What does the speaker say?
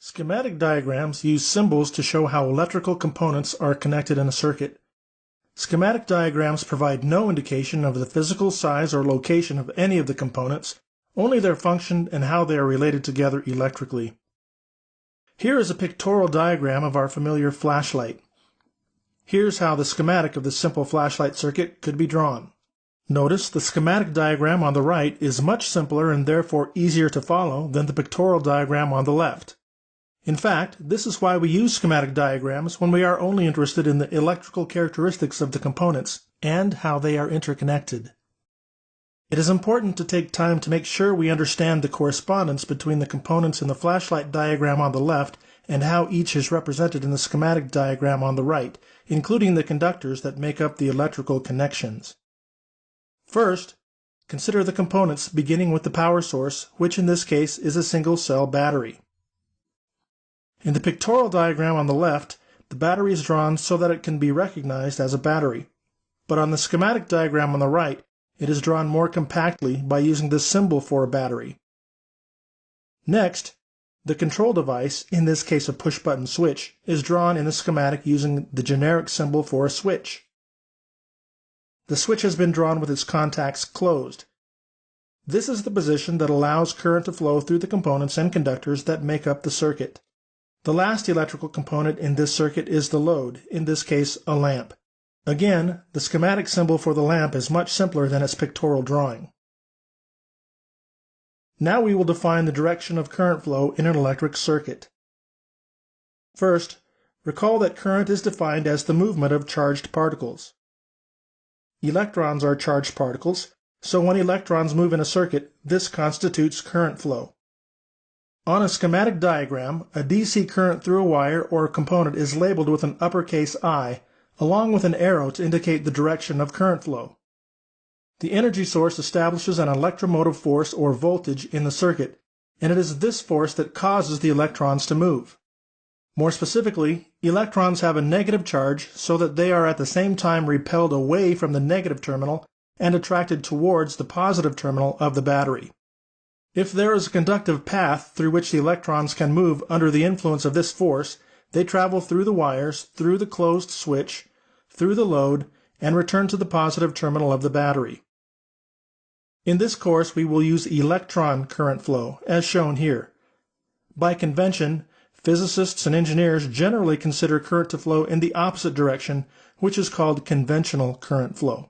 Schematic diagrams use symbols to show how electrical components are connected in a circuit. Schematic diagrams provide no indication of the physical size or location of any of the components, only their function and how they are related together electrically. Here is a pictorial diagram of our familiar flashlight. Here's how the schematic of the simple flashlight circuit could be drawn. Notice the schematic diagram on the right is much simpler and therefore easier to follow than the pictorial diagram on the left. In fact, this is why we use schematic diagrams when we are only interested in the electrical characteristics of the components and how they are interconnected. It is important to take time to make sure we understand the correspondence between the components in the flashlight diagram on the left and how each is represented in the schematic diagram on the right, including the conductors that make up the electrical connections. First, consider the components beginning with the power source, which in this case is a single-cell battery. In the pictorial diagram on the left, the battery is drawn so that it can be recognized as a battery. But on the schematic diagram on the right, it is drawn more compactly by using the symbol for a battery. Next, the control device, in this case a push-button switch, is drawn in the schematic using the generic symbol for a switch. The switch has been drawn with its contacts closed. This is the position that allows current to flow through the components and conductors that make up the circuit. The last electrical component in this circuit is the load, in this case a lamp. Again, the schematic symbol for the lamp is much simpler than its pictorial drawing. Now we will define the direction of current flow in an electric circuit. First, recall that current is defined as the movement of charged particles. Electrons are charged particles, so when electrons move in a circuit, this constitutes current flow. On a schematic diagram, a DC current through a wire or a component is labeled with an uppercase I, along with an arrow to indicate the direction of current flow. The energy source establishes an electromotive force or voltage in the circuit, and it is this force that causes the electrons to move. More specifically, electrons have a negative charge so that they are at the same time repelled away from the negative terminal and attracted towards the positive terminal of the battery. If there is a conductive path through which the electrons can move under the influence of this force, they travel through the wires, through the closed switch, through the load, and return to the positive terminal of the battery. In this course, we will use electron current flow, as shown here. By convention, physicists and engineers generally consider current to flow in the opposite direction, which is called conventional current flow.